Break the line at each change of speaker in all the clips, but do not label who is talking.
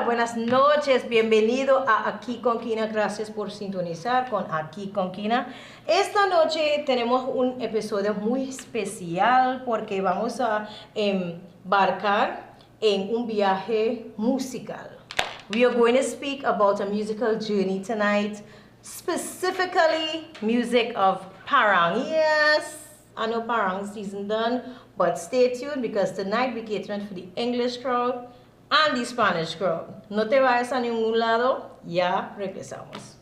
Buenas noches, bienvenido a Aquí con Kyna, gracias por sintonizar con Aquí con Kyna. Esta noche tenemos un episodio muy especial porque vamos a embarcar en un viaje musical. We are going to speak about a musical journey tonight, specifically music of Parang. Yes, I know Parang season done, but stay tuned because tonight we're catering for the English crowd and the Spanish crowd. No te vayas a ningún lado, ya regresamos.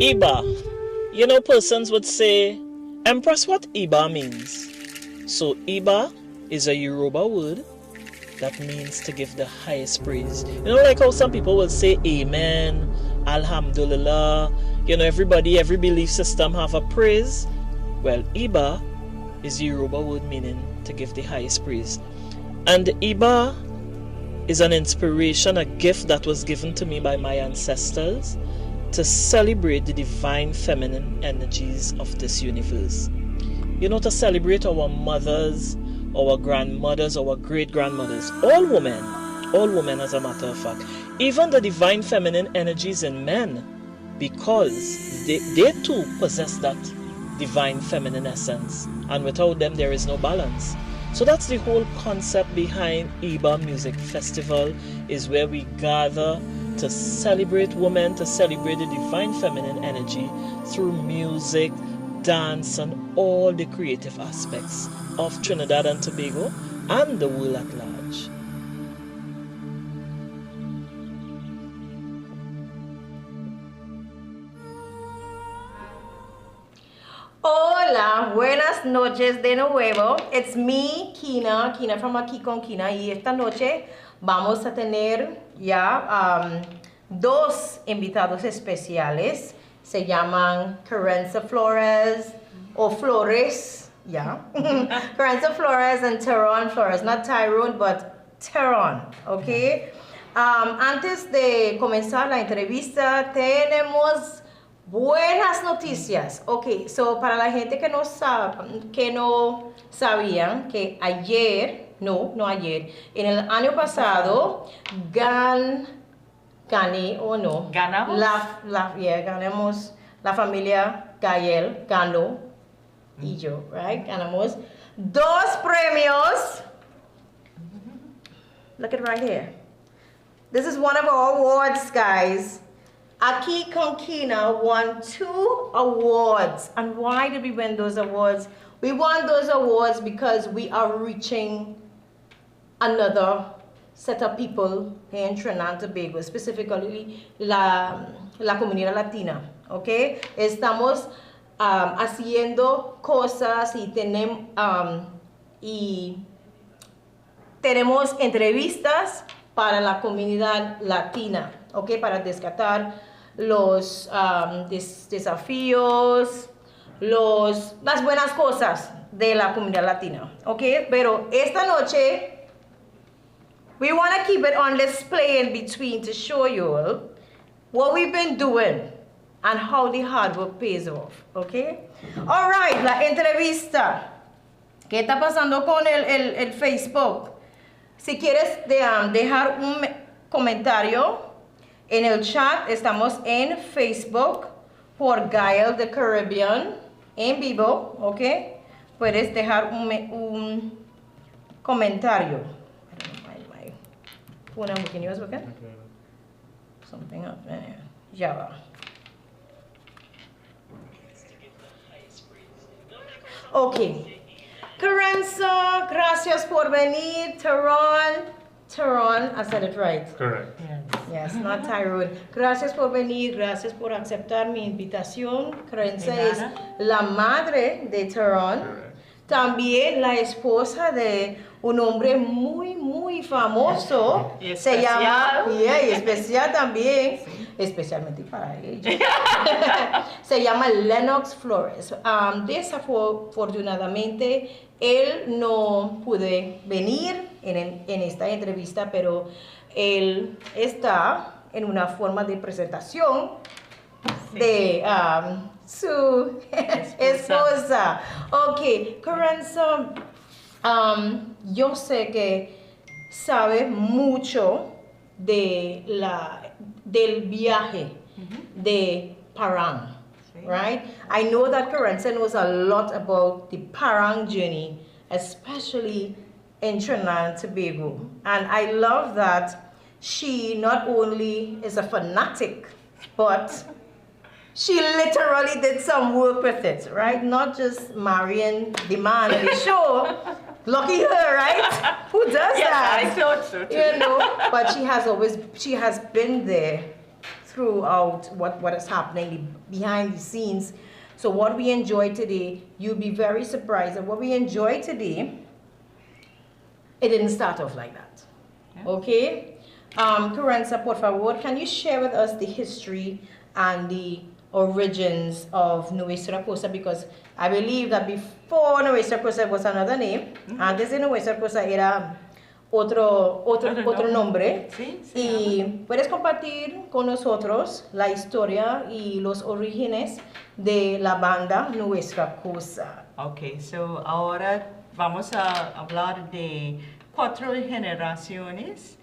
Iba. You know, persons would say, Empress, what Iba means? So Iba is a Yoruba word that means to give the highest praise. You know, like how some people will say Amen, Alhamdulillah. You know, every belief system have a praise. Well, Iba is Yoruba word meaning to give the highest praise. And Iba is an inspiration, a gift that was given to me by my ancestors to celebrate the divine feminine energies of this universe. You know, to celebrate our mothers, our grandmothers, our great-grandmothers, all women as a matter of fact, even the divine feminine energies in men, because they too possess that divine feminine essence, and without them there is no balance. So that's the whole concept behind Iba Music Festival, is where we gather to celebrate women, to celebrate the divine feminine energy through music, dance, and all the creative aspects of Trinidad and Tobago and the world at large.
Hola, buenas noches de nuevo. It's me, Kyna from Aquí con Kyna, y esta noche vamos a tener ya dos invitados especiales. Se llaman Kerensa Flores o Flores, ya. Kerensa Flores and Tyron Flores, not Tyron, but Tyron, ¿ok? Antes de comenzar la entrevista, tenemos buenas noticias. Ok, so para la gente que no sabían que ayer, no ayer, en el año pasado, ganamos, la familia Gayelle ganó, y yo, right? Ganamos 2 premios. Look at right here. This is one of our awards, guys. Aquí con Kyna won 2 awards. And why did we win those awards? We won those awards because we are reaching another set of people in Trinidad and Tobago, specifically la comunidad latina, ¿ok? Estamos haciendo cosas y tenemos entrevistas para la comunidad latina, ¿ok? Para descartar los desafíos, las buenas cosas de la comunidad latina, ¿ok? Pero esta noche we want to keep it on display in between to show you all what we've been doing and how the hard work pays off, ¿ok? All right, la entrevista. ¿Qué está pasando con el Facebook? Si quieres dejar un comentario en el chat, estamos en Facebook por Gayelle the Caribbean en vivo, ¿ok? Puedes dejar un comentario. Phone I'm looking, yours okay? Something up there. Ya va. Ok. Kerensa, gracias por venir. Tyron, I said it right.
Correct.
Yes, not Tyron. Gracias por venir, gracias por aceptar mi invitación. Kerensa es la madre de Tyron. También la esposa de un hombre muy famoso.
Y
se
especial.
llama, y especial también, sí. Especialmente para ella. Se llama Lennox Flores. Desafortunadamente, él no pudo venir en esta entrevista, pero él está en una forma de presentación de su esposa. Ok, Kerensa, yo sé que sabe mucho del viaje de Parang, right? I know that Kerensa knows a lot about the Parang journey, especially in Trinidad and Tobago. And I love that she not only is a fanatic, but she literally did some work with it, right? Not just marrying the man in the show. Lucky her, right? Who does that?
I thought so too.
You know, but she has been there throughout what is happening behind the scenes. So what we enjoy today, you'll be very surprised that what we enjoy today, it didn't start off like that. Yeah. Okay? Kerensa, por favor, can you share with us the history and the origins of Nuestra Cosa? Because I believe that before Nuestra Cosa was another name. Antes de Nuestra Cosa era otro nombre.
Sí,
y puedes compartir con nosotros la historia y los orígenes de la banda Nuestra Cosa.
Ok, so ahora vamos a hablar de 4 generaciones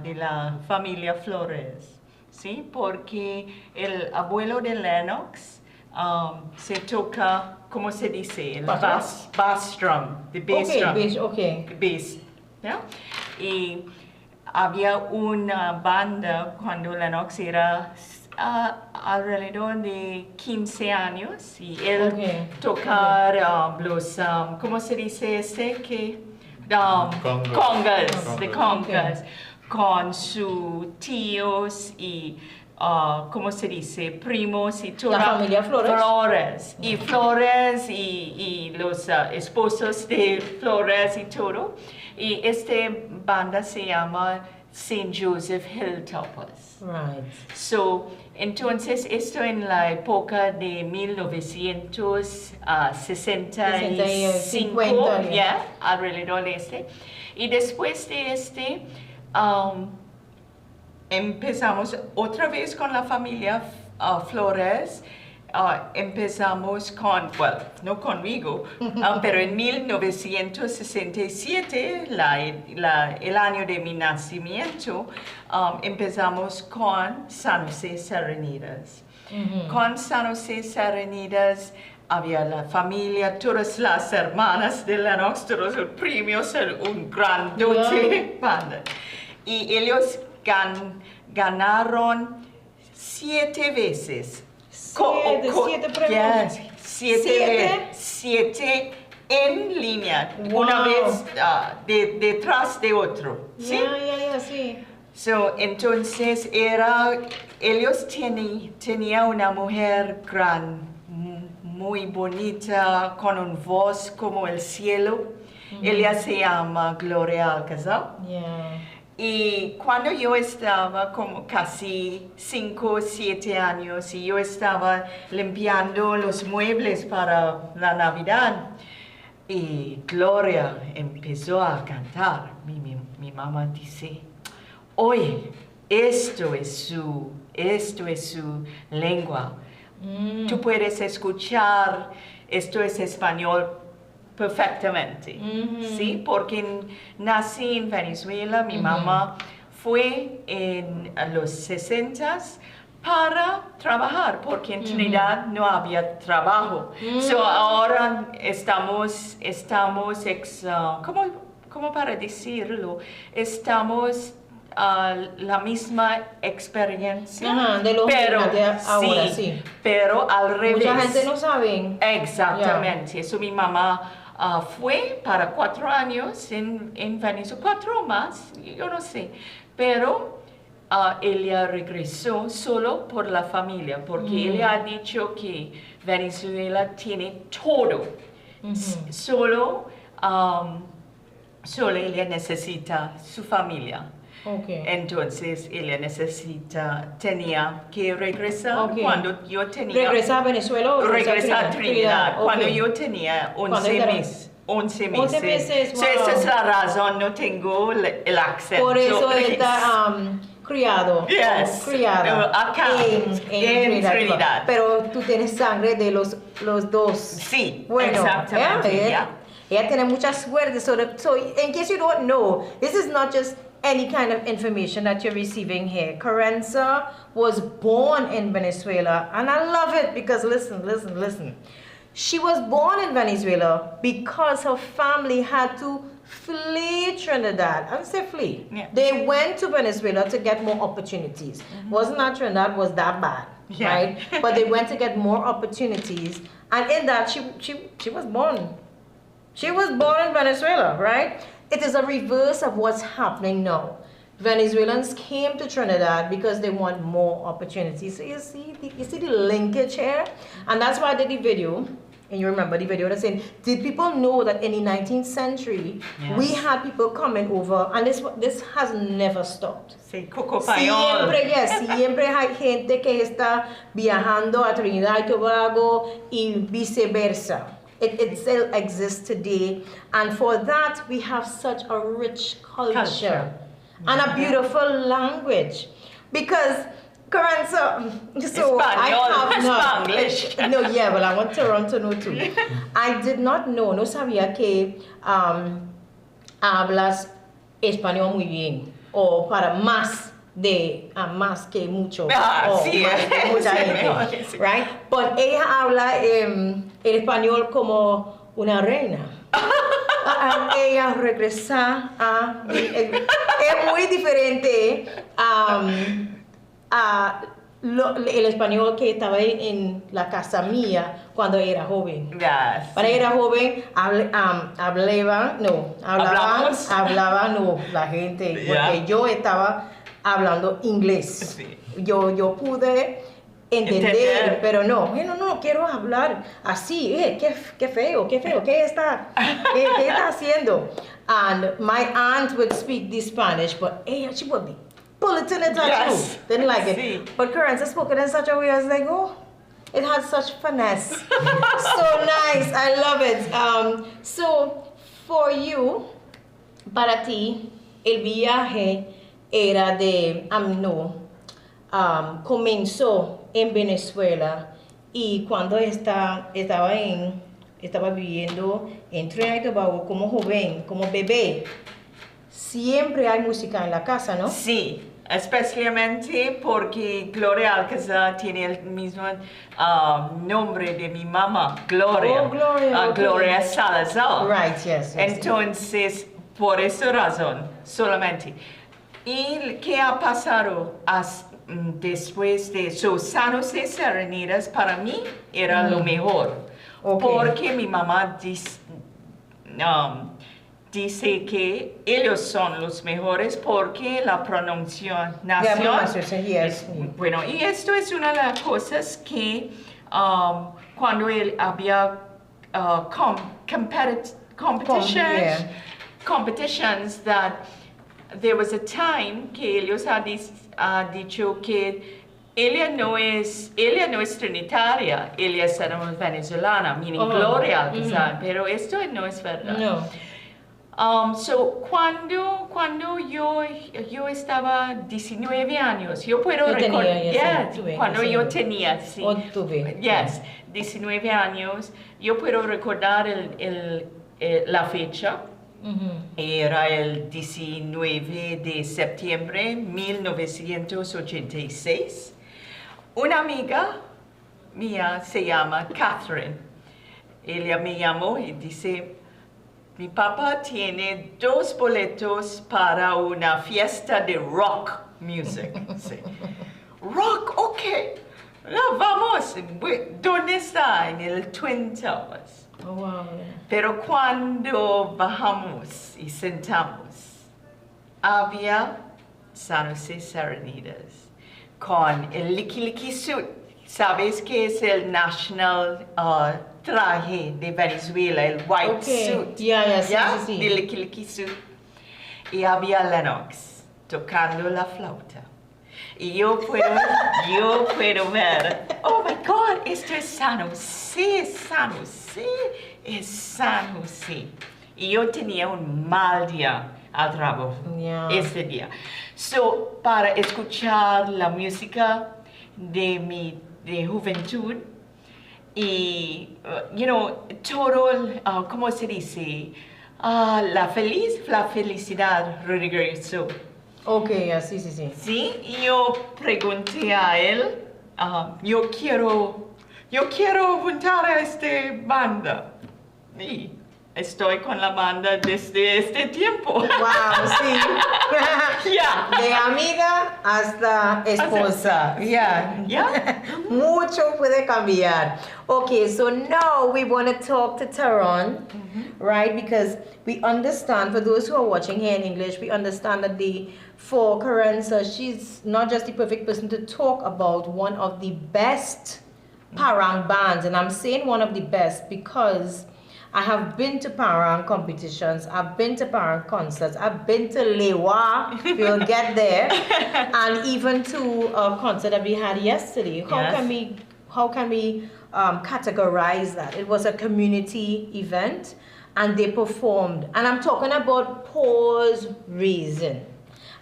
de la familia Flores, ¿sí? Porque el abuelo de Lennox se toca, ¿cómo se dice? El bass drum, the bass drum. Bass, ¿ya? Y había una banda cuando Lennox era alrededor de 15 años y él tocar los, ¿cómo se dice congas, con sus tíos y, ¿cómo se dice? Primos y toda
la familia Flores.
Flores y los esposos de Flores y todo. Y esta banda se llama St. Joseph Hilltoppers.
Right.
So, entonces, esto en la época de 1965, alrededor de este. Y después de empezamos otra vez con la familia Flores. Empezamos con, no conmigo, pero en 1967, el año de mi nacimiento, empezamos con San José Serenidas. Con San José Serenidas había la familia, todas las hermanas de Lennox, todos los primos, un grandote banda. Y ellos ganaron 7 veces.
7 premios.
7 en línea, una vez detrás de otro. ¿Sí?
Sí.
So, entonces ellos tenían una mujer muy bonita, con una voz como el cielo. Ella se llama Gloria Alcázar. Y cuando yo estaba como casi 5 o 7 años y yo estaba limpiando los muebles para la Navidad, y Gloria empezó a cantar. Mi mamá dice, oye, esto es su lengua. Tú puedes escuchar, esto es español perfectamente, ¿sí? Porque nací en Venezuela, mi mamá fue en los 60s para trabajar, porque en Trinidad no había trabajo. So ahora estamos ¿cómo para decirlo? Estamos la misma experiencia,
de los
pero
ahora, sí.
Pero al revés.
Mucha gente no sabe.
Exactamente. Eso mi mamá fue para 4 años en Venezuela, 4 o más, yo no sé. Pero ella regresó solo por la familia, porque ella ha dicho que Venezuela tiene todo. Solo ella necesita su familia. Entonces ella tenía que regresar cuando yo tenía...
¿Regresa a Venezuela o
regresa a Trinidad? Cuando yo tenía 11 meses. 11 meses.
Wow.
So, esa es la razón, no tengo el acento.
Por eso está criado.
Yes.
Criada.
Acá, en Trinidad.
Pero tú tienes sangre de los dos.
Sí,
Bueno,
exactamente.
ella tiene mucha suerte. So in case you don't know, this is not just any kind of information that you're receiving here. Kerensa was born in Venezuela, and I love it because listen. She was born in Venezuela because her family had to flee Trinidad. I would say flee.
Yeah.
They went to Venezuela to get more opportunities. Wasn't that Trinidad was that bad, right? But they went to get more opportunities, and in that she was born. She was born in Venezuela, right? It is a reverse of what's happening now. Venezuelans came to Trinidad because they want more opportunities. So you see the linkage here? And that's why I did the video. And you remember the video that's saying, did people know that in the 19th century, we had people coming over, and this has never stopped.
Sí, Coco Payol.
Siempre hay gente que está viajando a Trinidad y Tobago y viceversa. It still exists today, and for that we have such a rich culture. And a beautiful language. Because Kerensa, so I have not.
English.
No, yeah, well, I want Toronto to know too. I did not know, no sabía que hablas español muy bien, o para más que mucho, o
sí,
más que mucha gente,
sí.
right? But ella habla el español como una reina. Ella regresa es muy diferente a el español que estaba en la casa mía cuando era joven.
Yes.
Cuando era joven hablaban la gente, porque yo estaba hablando inglés.
Sí.
Yo pude entender, pero no quiero hablar así, qué feo, ¿qué está haciendo? And my aunt would speak the Spanish, but she would be bulleting it at you. Didn't like it.
Sí.
But Kerensa spoke it in such a way, I was like, oh, it had such finesse. So nice, I love it. So, for you, para ti, el viaje era comenzó en Venezuela, y cuando estaba viviendo en Trinidad y Tobago como joven, como bebé, siempre hay música en la casa, ¿no?
Sí, especialmente porque Gloria Alcázar tiene el mismo nombre de mi mamá, Gloria.
Oh, Gloria. Okay.
Gloria Salazar.
Right, yes.
Entonces, por esa razón, solamente. ¿Y qué ha pasado después de Sanos y Serenidas? Para mí era lo mejor.
Okay.
Porque mi mamá dice que ellos son los mejores porque la pronunciación bueno, y esto es una de las cosas que cuando él había competitions, that there was a time que ellos ha dicho que ella no es trinitaria, ella es venezolana, meaning Gloria Alcázar, pero esto no es verdad.
No.
So cuando yo estaba 19 años, yo puedo recordar, cuando yo tenía, sí, 19 años, yo puedo recordar la fecha. Era el 19 de septiembre de 1986. Una amiga mía se llama Catherine. Ella me llamó y dice, mi papá tiene 2 boletos para una fiesta de rock music. Sí. Rock, ok. Vamos. ¿Dónde está? En el Twin Towers.
Oh, wow.
Pero cuando bajamos y sentamos, había Sanos y Serenidas con el licky suit. ¿Sabes qué es el national traje de Venezuela? El white suit.
Sí.
El licky suit. Y había Lennox tocando la flauta. Y yo puedo ver, oh my God, esto es San José, es San José. Y yo tenía un mal día al trabajo
Yeah.
ese día. So, para escuchar la música de mi juventud y, todo, ¿cómo se dice? La felicidad regresó.
Ok, así, sí.
Sí, yo pregunté a él, yo quiero juntar a esta banda. Y estoy con la banda desde este tiempo.
Wow, sí.
Yeah.
De amiga hasta esposa. Yeah.
Yeah.
Mucho puede cambiar. Okay, so now we want to talk to Tyron, right? Because we understand, for those who are watching here in English, we understand that for Kerensa, she's not just the perfect person to talk about one of the best parang bands. And I'm saying one of the best because I have been to parang competitions, I've been to parang concerts, I've been to Lewa, we'll get there, and even to a concert that we had yesterday. How can we categorize that? It was a community event and they performed. And I'm talking about pause reason.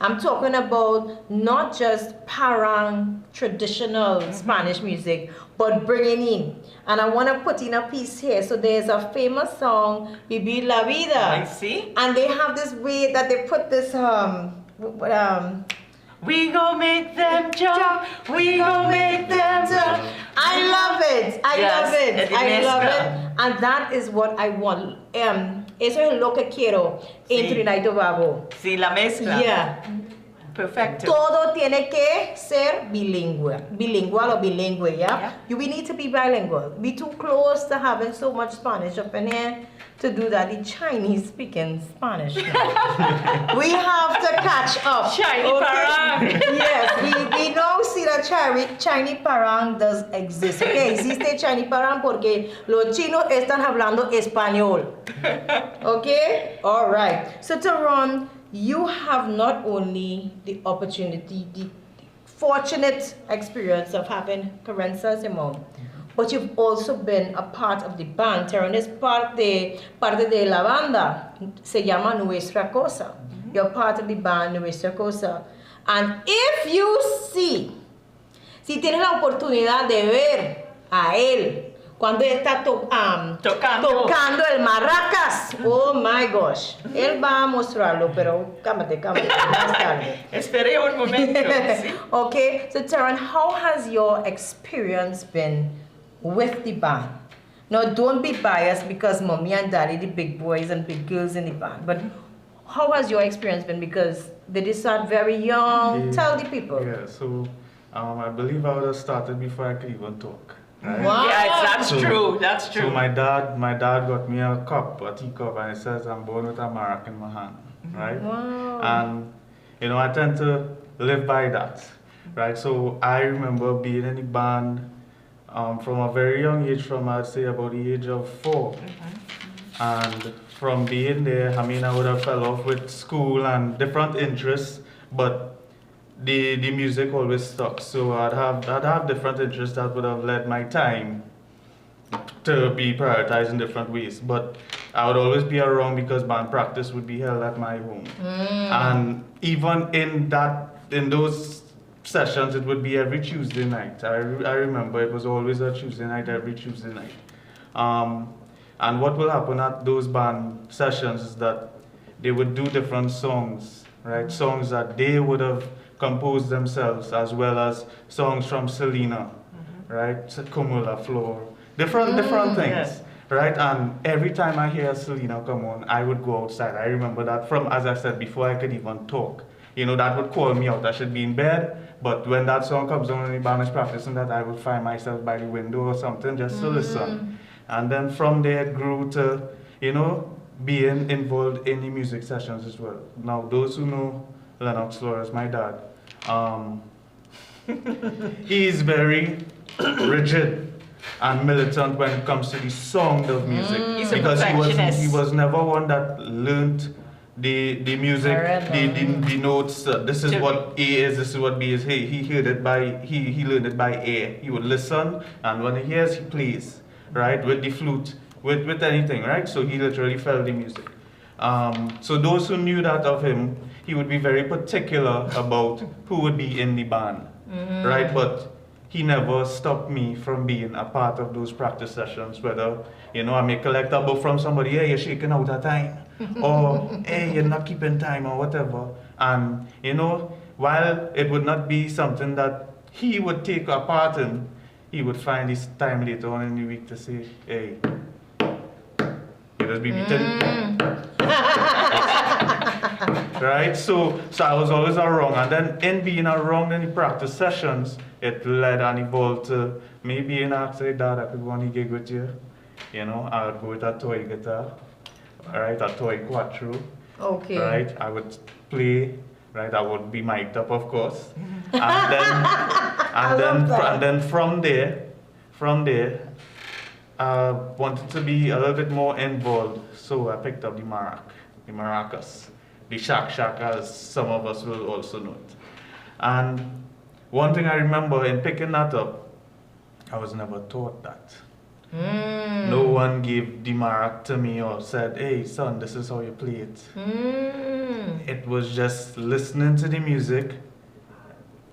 I'm talking about not just parang traditional Spanish music, but bringing in. And I want to put in a piece here. So there's a famous song, Vivir la Vida.
I see.
And they have this way that they put this,
we gon' make them jump. We gon' make them jump.
I love it. I love it. I love
Nuestra.
it. And that is what I want. Eso es lo que quiero en
Sí.
Trinidad y Tobago.
Sí, la mezcla.
Yeah.
Perfecto.
Todo tiene que ser bilingüe. Bilingual or bilingüe, yeah? We need to be bilingual. We too close to having so much Spanish up in here to do that. The Chinese speaking Spanish now. We have to catch up.
Chinese parang.
Yes, we know see that Chinese parang does exist. Okay, existe Chinese parang porque los chinos están hablando español. Okay? All right. So Tyron, you have not only the opportunity, the fortunate experience of having Kerensa as a mom, but you've also been a part of the band. Tyron is parte de la banda, se llama Nuestra Cosa. You're part of the band Nuestra Cosa. And if you si tienes la oportunidad de ver a él cuando está tocando el maracas, oh my gosh, él va a mostrarlo, pero cámate, más tarde.
Esperé un momento. ¿Sí?
Okay, so Tyron, how has your experience been with the band? Now, don't be biased because mommy and daddy, the big boys and big girls in the band, but how has your experience been? Because they did start very young. Tell the people.
Yeah, so I believe I would have started before I could even talk. Right?
Wow.
Yes, that's true.
So my dad got me a teacup, and it says I'm born with a marac in my hand, right?
Wow.
And I tend to live by that, right? So I remember being in the band from a very young age, from I'd say about the age of 4, and from being there, I mean, I would have fell off with school and different interests, but the music always stuck. So I'd have different interests that would have led my time to be prioritized in different ways. But I would always be around because band practice would be held at my home. And even in those sessions, it would be every Tuesday night. I remember it was always a Tuesday night, every Tuesday night. And what will happen at those band sessions is that they would do different songs, right? Songs that they would have composed themselves, as well as songs from Selena, right? Cumula, Floor, different things,
Yes.
right? And every time I hear Selena come on, I would go outside. I remember that from, as I said, before I could even talk. That would call me out. I should be in bed, but when that song comes on and the band is practicing that, I would find myself by the window or something just to listen. And then from there it grew to, being involved in the music sessions as well. Now, those who know Lennox Flores, my dad, he's very rigid and militant when it comes to the sound of music.
He's a
because
perfectionist.
he was never one that learned the music, the notes. This is what A is, this is what B is. Hey, he learned it by ear. He would listen, and when he hears, he plays, right, with the flute, with anything, right? So he literally felt the music. So those who knew that of him, he would be very particular about who would be in the band, right? But he never stopped me from being a part of those practice sessions, whether, I may collect a book from somebody, hey, you're shaking out of time, or hey, you're not keeping time, or whatever. And, while it would not be something that he would take a part in, he would find his time later on in the week to say, hey, you just be beaten. Right? So I was always around. And then in being around in the practice sessions, it led and evolved to me being asked, say, Dad, I could go on a gig with you. I would go with a toy guitar, right? A toy quattro. Okay. Right? I would play, right? I would be mic'd up, of course. And then from there, I wanted to be a little bit more involved. So I picked up the maracas, the shak as some of us will also know it. And one thing I remember in picking that up, I was never taught that. No one gave the marac to me or said, hey son, this is how you play it. It was just listening to the music,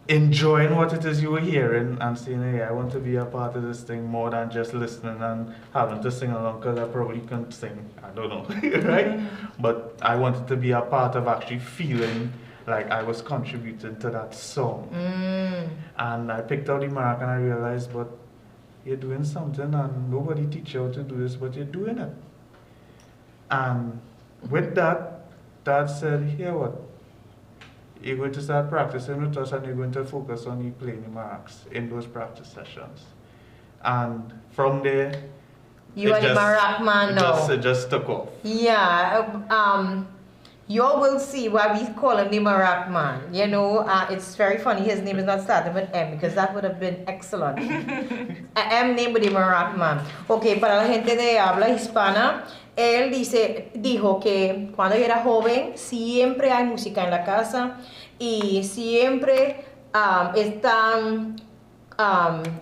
enjoying what it is you were hearing, and saying, hey, I want to be a part of this thing more than just listening and having to sing along, because I probably can't sing, I don't know, right? But I wanted to be a part of actually feeling like I was contributing to that song. And I picked out the marac and I realized, but you're doing something and nobody teach you how to do this, but you're doing it. And with that, Dad said, here what? You're going to start practicing with us and you're going to focus on you playing the maracas in those practice sessions. And from there,
you are the marac man now.
It just took off.
Yeah. You all will see why we call him the marac man. It's very funny. His name is not starting with M, because that would have been excellent. M name with the marac man. Ok, para la gente de habla hispana, él dijo que cuando era joven siempre hay música en la casa y siempre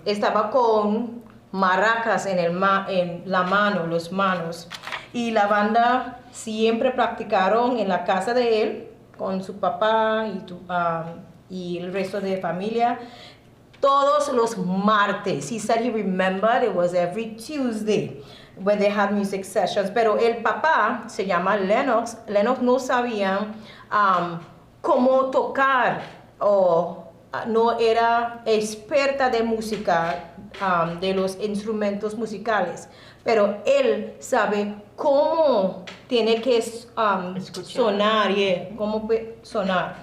estaba con maracas en la mano, los manos. Y la banda siempre practicaron en la casa de él con su papá y el resto de familia todos los martes. He said he remembered it was every Tuesday when they had music sessions. Pero el papá se llama Lennox. Lennox no sabía cómo tocar o no era experta de música, de los instrumentos musicales. Pero él sabe cómo tiene que sonar, cómo sonar.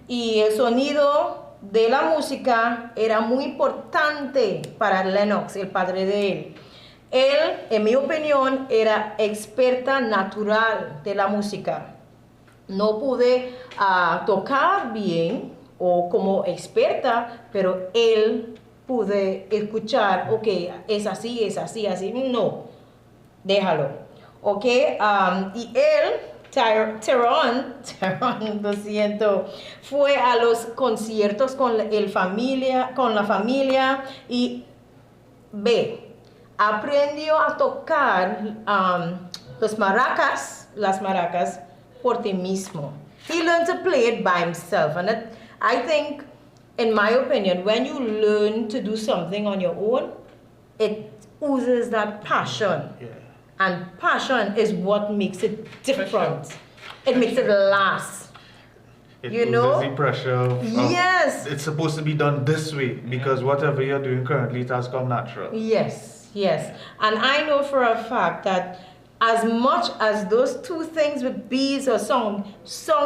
Y el sonido de la música era muy importante para Lennox, el padre de él. Él, en mi opinión, era experta natural de la música. No pude tocar bien o como experta, pero él pude escuchar, ok, es así, así, no, déjalo, ok, y él, Tyron, lo siento, fue a los conciertos con la familia y aprendió a tocar las maracas por ti mismo. He learned to play it by himself, and I think, in my opinion, when you learn to do something on your own, it oozes that passion. Yeah. And passion is what makes it different. It makes it last.
It oozes the pressure of,
yes.
It's supposed to be done this way, because whatever you're doing currently, it has come natural.
Yes. And I know for a fact that as much as those two things with beats or song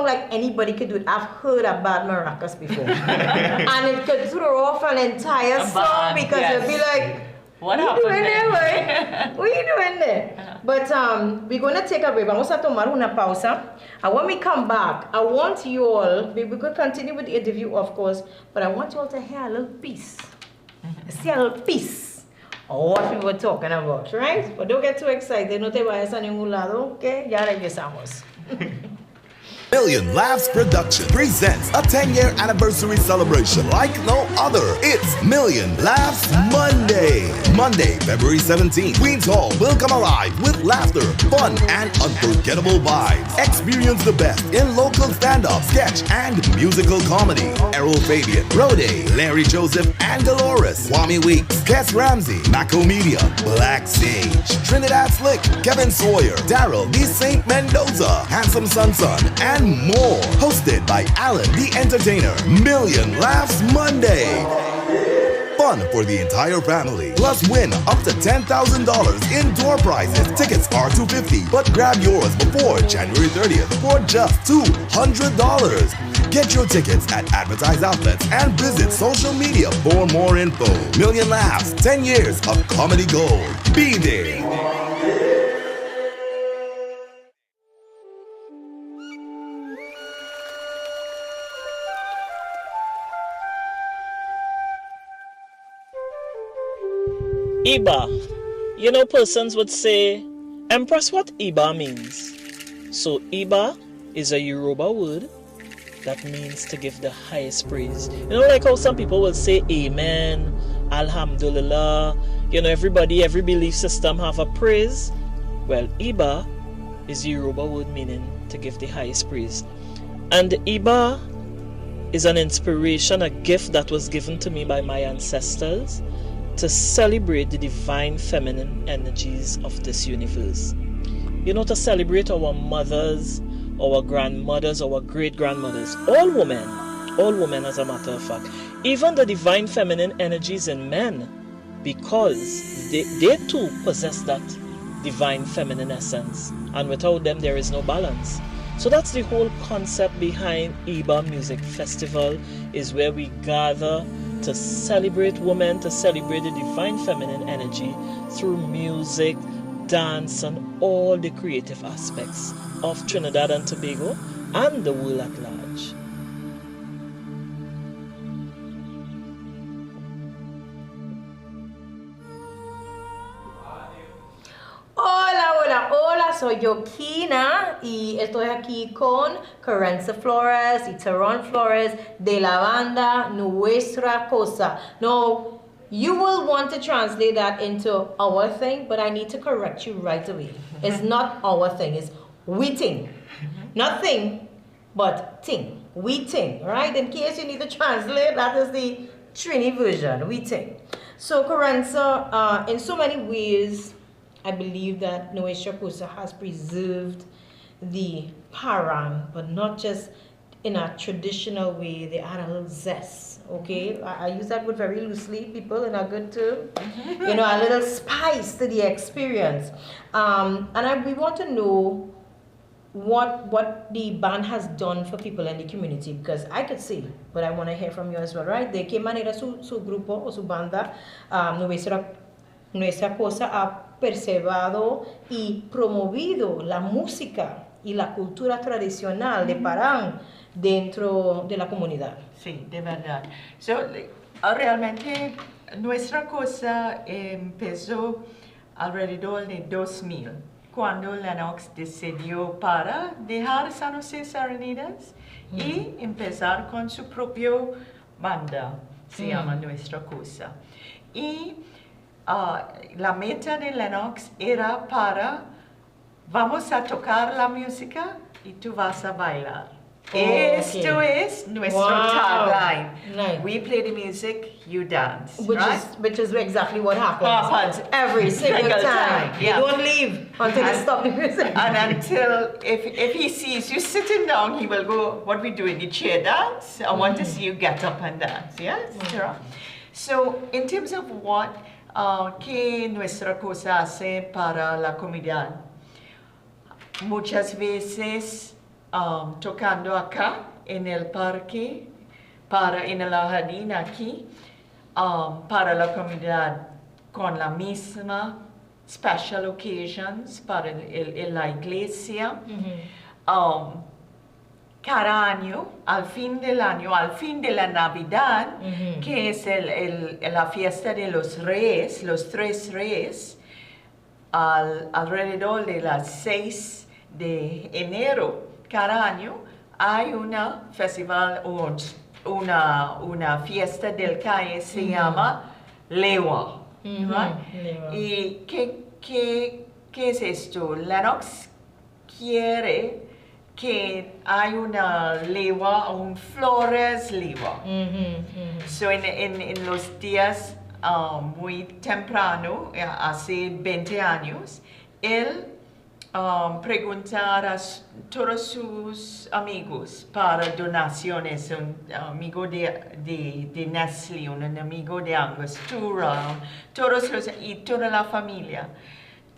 like anybody could do it. I've heard about maracas before. And it could throw off an entire song because you'll be like, what are you doing there, boy? What are you doing there? But we're going to take a break. Vamos a tomar una pausa. And when we come back, I want you all, we could continue with the interview, of course, but I want you all to hear a little piece. See a little piece. What we were talking about, right? But don't get too excited, no te vayas a ningún lado, que ya regresamos.
Million Laughs Production presents a 10-year anniversary celebration like no other. It's Million Laughs Monday. Monday, February 17th. Queen's Hall will come alive with laughter, fun, and unforgettable vibes. Experience the best in local stand-up, sketch, and musical comedy. Errol Fabian, Rode, Larry Joseph, and Dolores. Kwame Weeks, Kes Ramsey, Mako Media, Black Sage, Trinidad Slick, Kevin Sawyer, Daryl D. St. Mendoza, Handsome Sun, and more. Hosted by Alan the Entertainer. Million Laughs Monday. Fun for the entire family. Plus win up to $10,000 in door prizes. Tickets are $250, but grab yours before January 30th for just $200. Get your tickets at advertised outlets and visit social media for more info. Million Laughs, 10 years of comedy gold. Be there.
Iba. You know, persons would say, Empress, what Iba means? So Iba is a Yoruba word that means to give the highest praise. You know, like how some people will say Amen, Alhamdulillah. You know, every belief system have a praise. Well, Iba is a Yoruba word meaning to give the highest praise. And Iba is an inspiration, a gift that was given to me by my ancestors to celebrate the divine feminine energies of this universe. You know, to celebrate our mothers, our grandmothers, our great-grandmothers, all women as a matter of fact, even the divine feminine energies in men, because they too possess that divine feminine essence, and without them there is no balance. So that's the whole concept behind Iba Music Festival, is where we gather to celebrate women, to celebrate the divine feminine energy through music, dance, and all the creative aspects of Trinidad and Tobago and the world at large.
Hola, soy yo Kyna y estoy aquí con Kerensa Flores y Tyron Flores de la banda Nuestra Cosa. Now, you will want to translate that into our thing, but I need to correct you right away. It's not our thing, it's we ting. Not thing, but ting. We ting, right? In case you need to translate, that is the Trini version, we ting. So Kerensa, in so many ways, I believe that Nuestra Cosa has preserved the parang, but not just in a traditional way. They add a little zest, okay? I use that word very loosely, people, in a good term. You know, a little spice to the experience. We want to know what the band has done for people in the community, because I could see, but I want to hear from you as well, right? De qué manera su grupo o su banda, Nuestra Cosa ha preservado y promovido la música y la cultura tradicional de Parán dentro de la comunidad.
Sí, de verdad. So, realmente Nuestra Cosa empezó alrededor de 2000, cuando Lennox decidió para dejar San José Serenidades y empezar con su propio banda, se llama Nuestra Cosa. Y la meta de Lennox era para, vamos a tocar la música y tú vas a bailar. Esto es nuestro tagline.
Nice.
We play the music, you dance.
Which is exactly what happens every single time.
Yeah.
You don't leave until you stop the music.
And until, if he sees you sitting down, he will go, what we doing, the chair dance? I want to see you get up and dance, yes? So, in terms of what que Nuestra Cosa hace para la comunidad, muchas veces tocando acá en el parque, en el jardín aquí, para la comunidad con la misma special occasions para la iglesia. Cada año, al fin del año, al fin de la Navidad, que es la fiesta de los reyes, los 3 reyes, alrededor de las 6 de enero, cada año hay una festival o una fiesta del calle se llama Lewa. Right?
Lewa.
¿Y qué es esto? Lennox quiere que hay una lewa, un Flores lewa. So en los días muy temprano, hace 20 años, él preguntar a todos sus amigos para donaciones, un amigo de Nestle, un amigo de Angostura, y toda la familia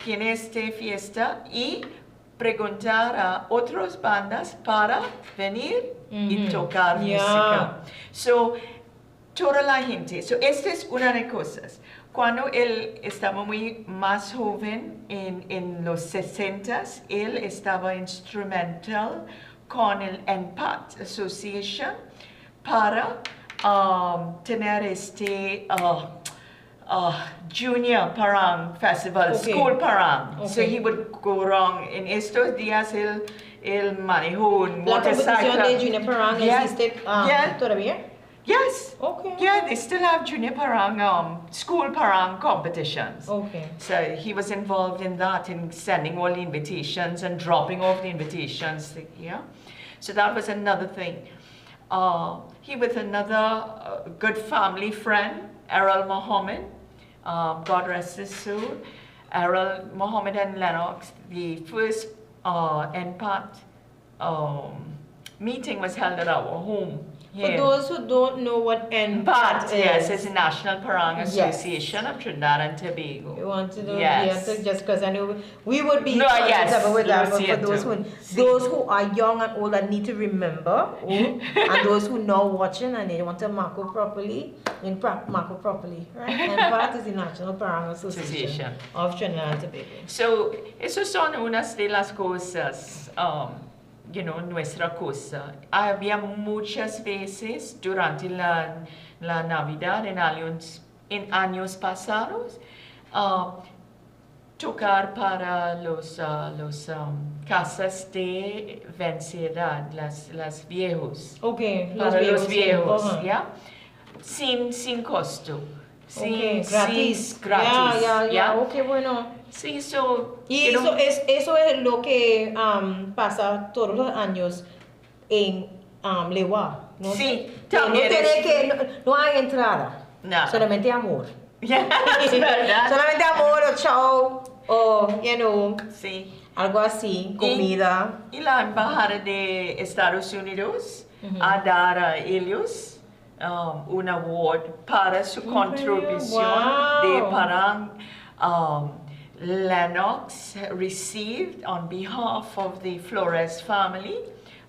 tiene esta fiesta y preguntar a otras bandas para venir y tocar música. So, toda la gente, esta es una de las cosas. Cuando él estaba muy más joven, en los 60s, él estaba instrumental con el ENPAT Association para tener este Junior Parang Festival, School Parang. So he would go around. En estos días él manejó un motorcycle.
¿La competición de Junior Parang existe todavía?
Yes.
Okay.
Yeah, they still have Junior Parang, school Parang competitions.
Okay.
So he was involved in that, in sending all the invitations and dropping off the invitations. Yeah. So that was another thing. He with another good family friend, Errol Mohammed. God rest his soul. Errol Mohammed and Lennox. The first NPAT meeting was held at our home.
For those who don't know what NPAT is.
Yes, it's the National Parang Association of Trinidad and Tobago.
You want to know?
Yes.
Just because I know we would be
No, yes,
with that, but
see
for
it
those who are young and old and need to remember, and those who know watching and they want to mark up properly, right? NPAT is the National Parang Association of Trinidad and Tobago.
So, esas son unas de las cosas. Nuestra Cosa. Había muchas veces durante la Navidad en años pasados tocar para los casas de vencedad, las viejos.
Okay,
los viejos, ¿ya? Sin costo.
Gratis.
Gratis.
Ya. Okay, bueno.
Sí,
y eso es lo que pasa todos los años en Lewa, ¿no?
Sí,
también no hay entrada, solamente amor. Solamente amor o show o,
sí.
algo así, comida.
Y la embajada de Estados Unidos a dar a ellos un award para su contribución de Parang. Lennox received on behalf of the Flores family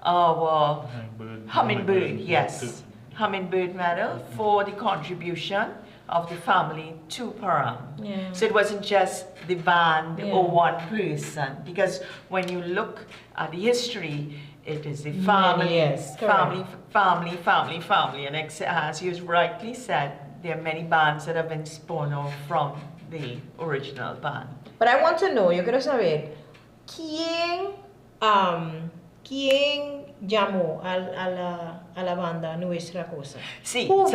our Hummingbird medal for the contribution of the family to Parang.
Yeah.
So it wasn't just the band or one person, because when you look at the history, it is the family, family, and as you rightly said, there are many bands that have been spun off from the original band.
But I want to know, yo quiero saber, ¿quién llamó a la banda Nuestra Cosa?
Sí, so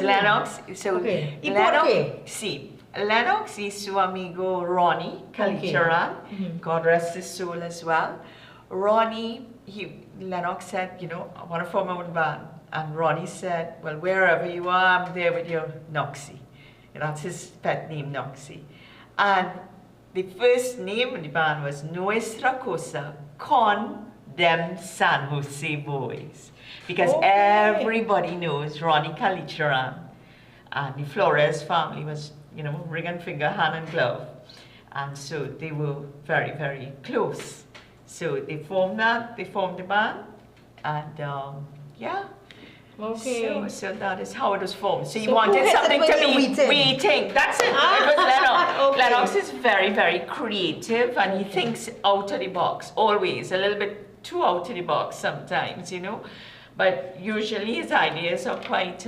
Lennox.
Okay. ¿Y por qué?
Sí, Lennox y su amigo Ronnie Kalicharan, God rest his soul as well. Lennox said, I want to form my own band. And Ronnie said, well, wherever you are, I'm there with your Noxie. That's his pet name, Noxie. And the first name of the band was Nuestra Cosa con them San Jose boys. Because everybody knows Ronnie Kalicharan and the Flores family was, ring and finger, hand and glove. And so they were very, very close. So they formed the band, and
Okay.
So that is how it was formed. So you
So
wanted
who has
something
it
to
when
be
you
we think. That's it. It was Lennox.
Okay.
Lennox is very, very creative, and he thinks out of the box, always. A little bit too out of the box sometimes, But usually his ideas are quite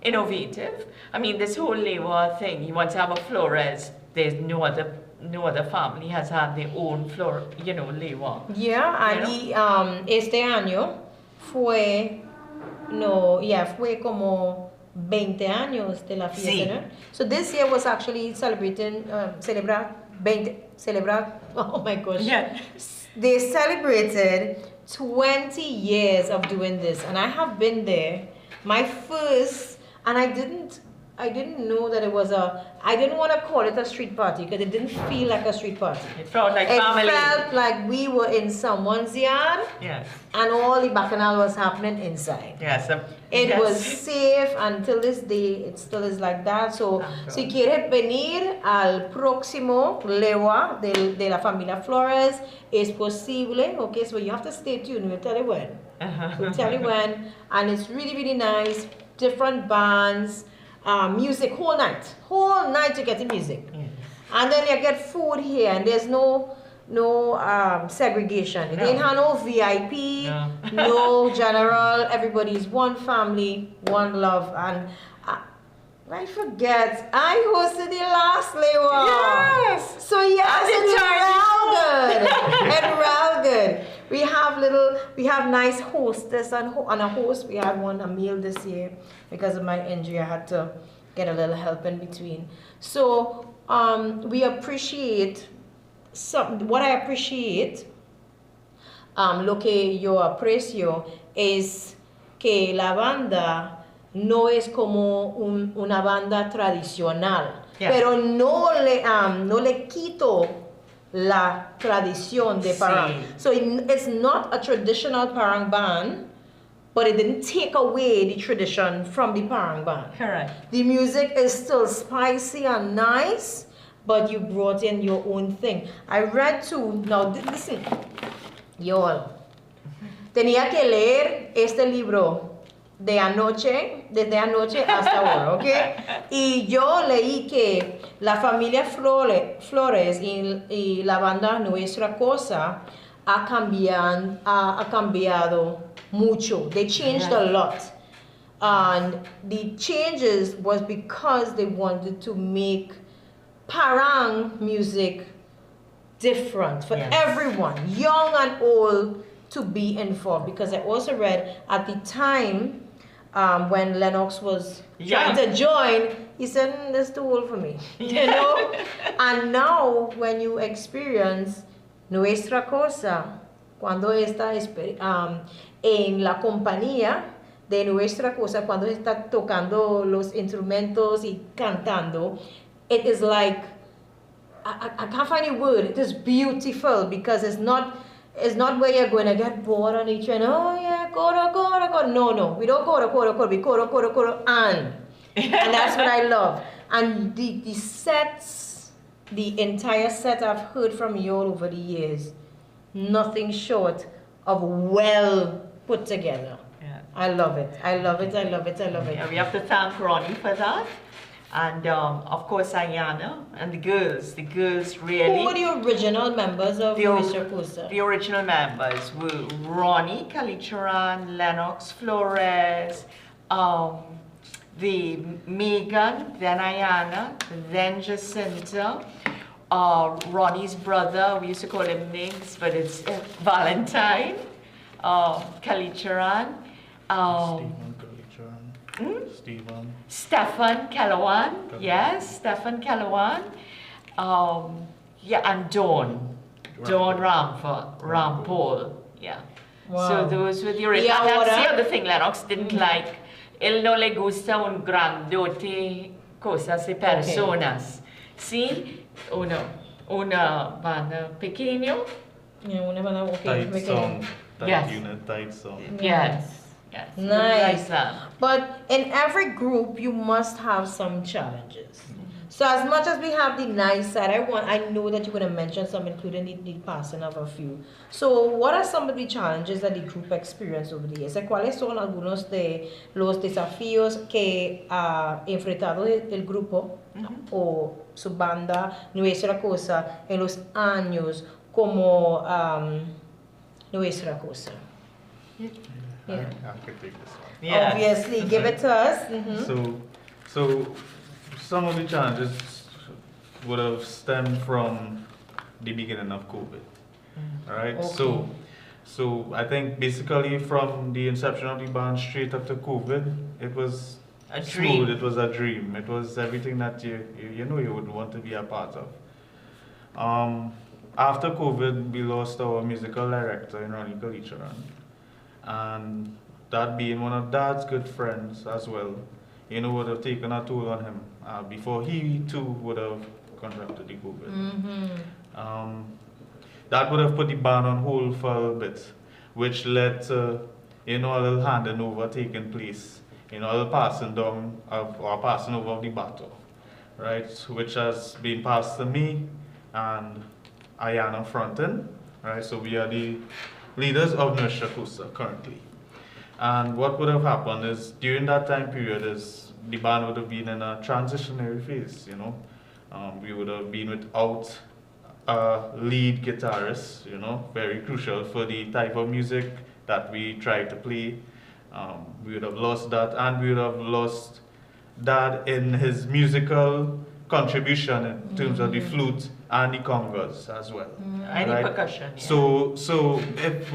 innovative. I mean, this whole Lewa thing, he wants to have a Flores. There's no no other family has had their own lewa.
Yeah, and este año fue como 20 años de la fiesta,
Sí.
¿no? So this year was actually oh my gosh.
Yeah.
They celebrated 20 years of doing this, and I have been there. My first, and I didn't know that it was I didn't want to call it a street party because it didn't feel like a street party.
It felt like
It
family.
felt like we were in someone's yard
Yes.
and all the bacchanal was happening inside.
Yes.
It
yes.
was safe until this day. It still is like that. So, si quieres venir al próximo lewa de la familia Flores, es posible. Okay, so you have to stay tuned. We'll tell you when. We'll tell you when. And it's really, really nice. Different bands, music, whole night you get the music. And then you get food here, and there's no segregation. It ain't have no VIP, no general. Everybody's one family, one love. And I forget, I hosted the last lewa.
Yes.
So yes, it's real good. We have nice hostess and a host. We had a meal this year because of my injury. I had to get a little help in between. So we appreciate what I appreciate. Lo que yo aprecio es que la banda no es como una banda tradicional, pero no le quito la tradición de Parang.
Sí.
So it's not a traditional Parang band, but it didn't take away the tradition from the Parang band.
Correct.
The music is still spicy and nice, but you brought in your own thing. I read too, now listen, y'all, tenía que leer este libro desde anoche hasta ahora, ¿ok? Y yo leí que la familia Flores y la banda Nuestra Cosa ha cambiado mucho. They changed a lot. And the changes was because they wanted to make Parang music different for everyone, young and old, to be informed. Because I also read at the time when Lennox was trying to join, he said, that's too old for me, you know? And now when you experience Nuestra Cosa, cuando está en la compañía de Nuestra Cosa, cuando está tocando los instrumentos y cantando, it is like, I can't find a word, it is beautiful because it's not where you're going to get bored on each end. Oh yeah, coro. No, we don't coro. We coro, and that's what I love. And the sets, the entire set I've heard from you all over the years, nothing short of well put together.
Yeah.
I love it.
Yeah, we have to thank Ronnie for that. And of course, Ayana and the girls really.
Who were the original members of Nuestra Cosa?
The original members were Ronnie, Kalicharan, Lennox, Flores, the Megan, then Ayana, then Jacinta, Ronnie's brother, we used to call him Niggs, but it's Valentine, Kalicharan, Stefan Calawan, yes, Stefan Calawan, and Dawn Rampol, yeah.
Wow.
So those were the original.
Yeah,
And that's the other thing Lennox didn't like. Él no le gusta un grandote cosas de personas. Sí, una banda pequeño.
Yeah, whenever
Tight song. Tight
Yes.
unit, tight song.
Yes.
Nice.
Like that.
But in every group, you must have some challenges. So as much as we have the nice side, I know that you're going to mention some, including the passing of a few. So what are some of the challenges that the group experienced over the years? ¿Cuáles son algunos de los desafíos que ha enfrentado el grupo o su banda Nuestra Cosa en los años como Nuestra Cosa?
I could take this one.
Yes.
Obviously, give it to us. Mhm.
So some of the challenges would have stemmed from the beginning of COVID. All right.
Okay.
So I think basically from the inception of the band straight after COVID, it was
A
smooth.
dream.
It was a dream. It was everything that you know you would want to be a part of. After COVID, we lost our musical director in Ronnie Kalicharan, and that being one of Dad's good friends as well, would have taken a toll on him before he too would have contracted the COVID. That would have put the band on hold for a bit, which led to, a little handing over taking place, a little passing down or passing over of the baton, right? Which has been passed to me and Ayana Fronten, right? So we are the leaders of Nuestra Cosa currently. And what would have happened is during that time period is the band would have been in a transitionary phase, we would have been without a lead guitarist, very crucial for the type of music that we try to play. We would have lost that, and we would have lost Dad in his musical contribution in terms of the flute and the congas as well.
Any
right?
percussion. Yeah.
So if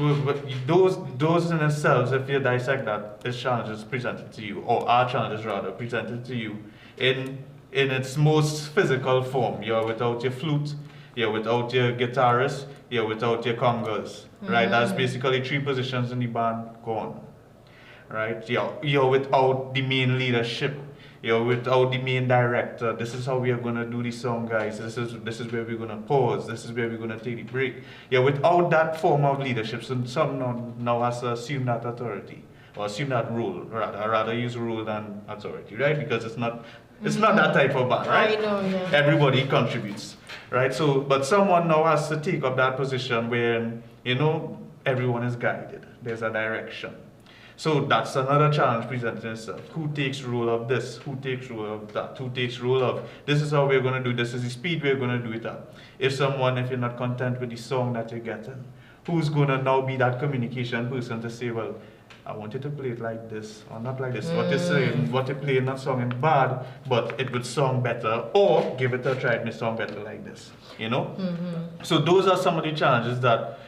those in themselves, if you dissect that, is challenges presented to you, or are challenges rather presented to you in its most physical form. You're without your flute, you're without your guitarist, you're without your congas, right? That's basically 3 positions in the band gone, right? You're without the main leadership, you're without the main director. This is how we are gonna do the song, guys. This is where we're gonna pause. This is where we're gonna take the break. You're without that form of leadership, so someone now has to assume that authority, or assume that role, rather use role than authority, right? Because it's not that type of band, right?
I know, yeah.
Everybody contributes, right? So, but someone now has to take up that position where, everyone is guided. There's a direction. So that's another challenge presenting itself. Who takes role of this? Who takes role of that? Who takes role of, this is how we're going to do, this is the speed we're going to do it at. If you're not content with the song that you're getting, who's going to now be that communication person to say, well, I want you to play it like this, or not like this. What you're saying, what you're playing, not songing bad, but it would song better, or give it a try, it may song better like this, So those are some of the challenges that,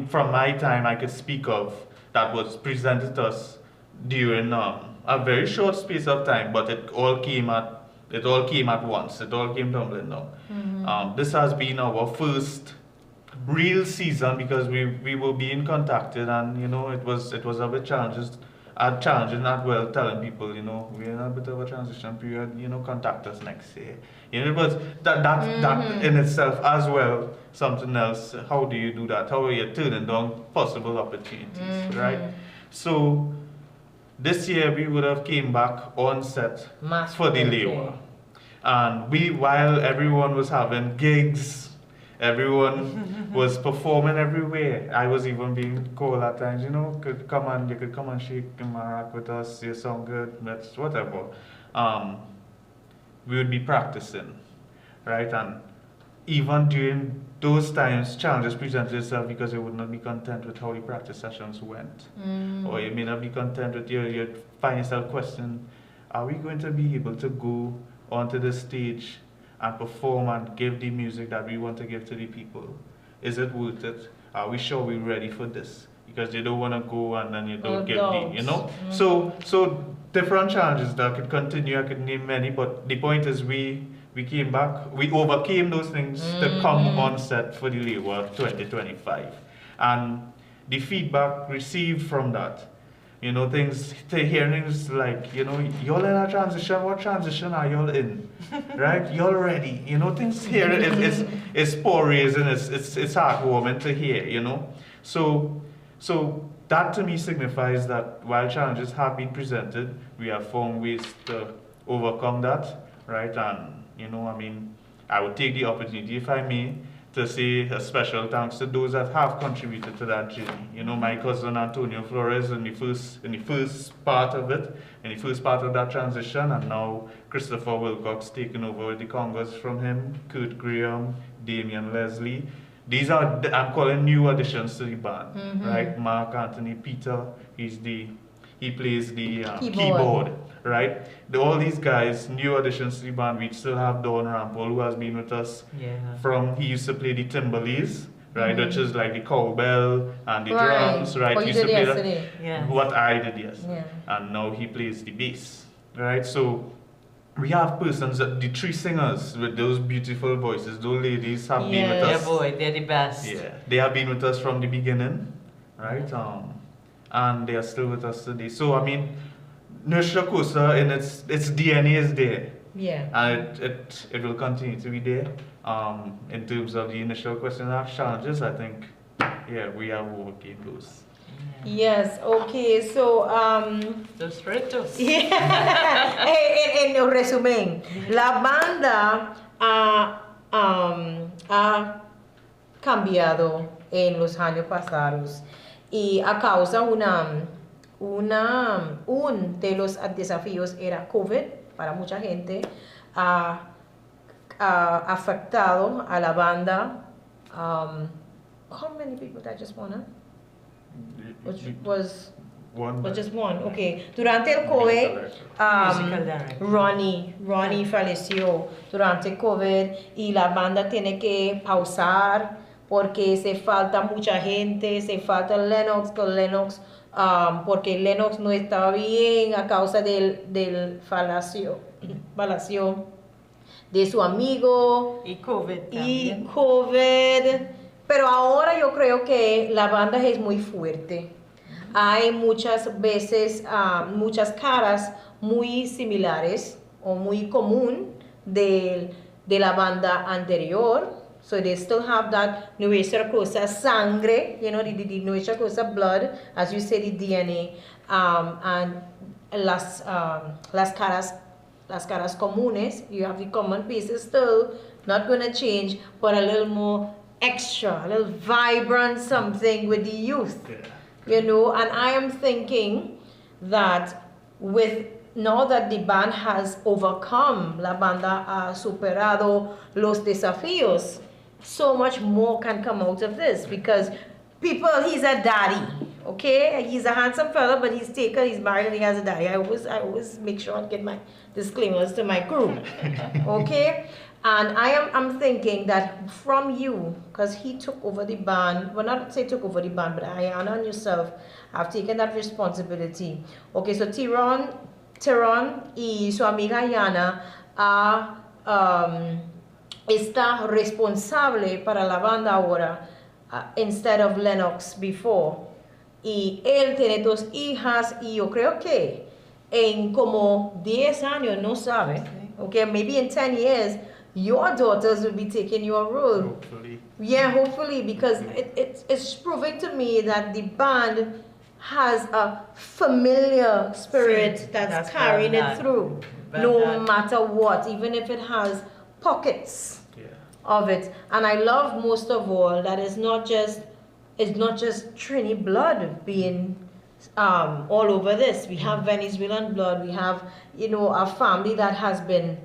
from my time I could speak of, that was presented to us during a very short space of time, but it all came at once. It all came tumbling down. This has been our first real season because we were being contacted, and it was a bit challenging as well, telling people we're in a bit of a transition period, contact us next year. It was that in itself as well, something else. How do you do that? How are you turning down possible opportunities, right? So this year we would have came back on set for the labor, and while everyone was having gigs, everyone was performing everywhere. I was even being called at times, you could come and shake and rock with us, you sound good, that's whatever. We would be practicing, right? And even during those times, challenges presented itself because you would not be content with how the practice sessions went. Or you may not be content with you find yourself questioning, are we going to be able to go onto the stage and perform and give the music that we want to give to the people? Is it worth it? Are we sure we're ready for this? Because you don't want to go and then you don't give the, So different challenges that could continue, I could name many, but the point is we came back, we overcame those things to come on set for the labor 2025. And the feedback received from that, things like, y'all in a transition, what transition are y'all in? Right? Y'all ready? Things here it's porous and it's heartwarming to hear, So that to me signifies that while challenges have been presented, we have found ways to overcome that, right? And I would take the opportunity, if I may, to say a special thanks to those that have contributed to that journey. My cousin Antonio Flores in the first part of it, in the first part of that transition, and now Christopher Wilcox taking over with the congas from him, Kurt Graham, Damian Leslie. These are, I'm calling new additions to the band, right? Mark Anthony Peter, he plays the keyboard. right? All these guys, new additions to the band. We still have Don Rampol, who has been with us he used to play the timbales, right, which is like the cowbell and the drums, right?
What
He
you
used to
did
play
yesterday.
Yeah.
what I did, yes.
Yeah.
And now he plays the bass, right? So we have persons, the three singers with those beautiful voices, those ladies have been with
Yeah,
us.
boy, they're the best.
Yeah, they have been with us from the beginning, right? And they are still with us today. So I mean, Nuestra Cosa in its DNA is there,
Yeah.
and it will continue to be there. In terms of the initial question of challenges, I think, we have overcame those.
Yes, okay, so
Los retos.
en resumen, la banda ha cambiado en los años pasados y a causa un de los desafíos era COVID para mucha gente, ha afectado a la banda. How many people that just wanna? Which was just one, okay. Durante el COVID,
Musical director.
Ronnie falleció durante el COVID y la banda tiene que pausar porque se falta mucha gente, se falta Lennox, porque Lennox no estaba bien a causa del falacio de su amigo
Y COVID
y
también.
COVID. Pero ahora yo creo que la banda es muy fuerte. Hay muchas veces, muchas caras muy similares o muy común de la banda anterior. So they still have that Nuestra Cosa sangre, the Nuestra Cosa blood, as you say, the DNA, and las caras comunes. You have the common pieces still, not going to change, but a little more extra, a little vibrant something with the youth, and I am thinking that now that the band has overcome, la banda ha superado los desafíos, so much more can come out of this because he's a daddy, okay? He's a handsome fella, but he's married and he has a daddy. I always make sure I get my disclaimers to my crew, okay? And I'm thinking that from you, because he took over the band, well, not say took over the band, but Ayana and yourself have taken that responsibility. Okay, so Tyron y su amiga Ayana está responsable para la banda ahora, instead of Lennox before. Y él tiene 2 hijas y yo creo que en como 10 años, no sabe, okay, maybe in 10 years, your daughters will be taking your role.
Hopefully.
Yeah, hopefully, because it's proving to me that the band has a familiar spirit that's carrying it through, no matter what, even if it has pockets of it. And I love most of all that it's not just Trini blood being all over this. We have Venezuelan blood. We have, a family that has been,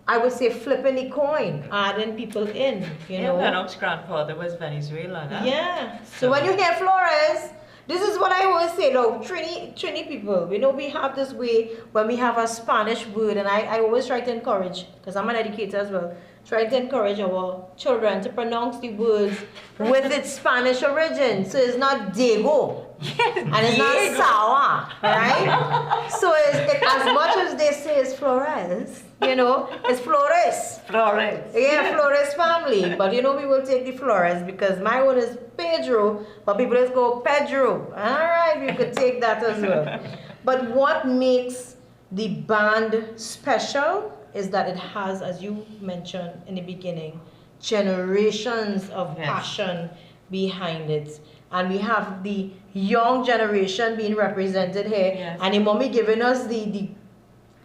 I would say, flipping the coin, adding people in,
Lennox's grandfather was Venezuelan. Huh?
Yeah. So when you hear Flores, this is what I always say, though, Trini people, we have this way when we have a Spanish word, and I always try to encourage, because I'm an educator as well, try to encourage our children to pronounce the words with its Spanish origin. So it's not Diego, and it's not Sawa, right? So as much as they say it's Flores, it's Flores.
Flores.
Yeah, Flores family. But we will take the Flores because my one is Pedro, but people just go Pedro. All right, we could take that as well. But what makes the band special is that it has, as you mentioned in the beginning, generations of passion behind it. And we have the young generation being represented here, and the mommy giving us the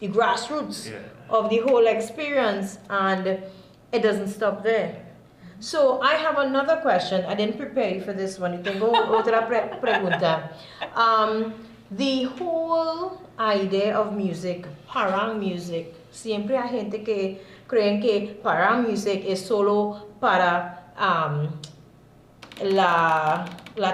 grassroots of the whole experience, and it doesn't stop there. So I have another question. I didn't prepare you for this one. You can go otra pregunta. The whole idea of music, parang music, siempre hay gente que creen que parang music es solo para la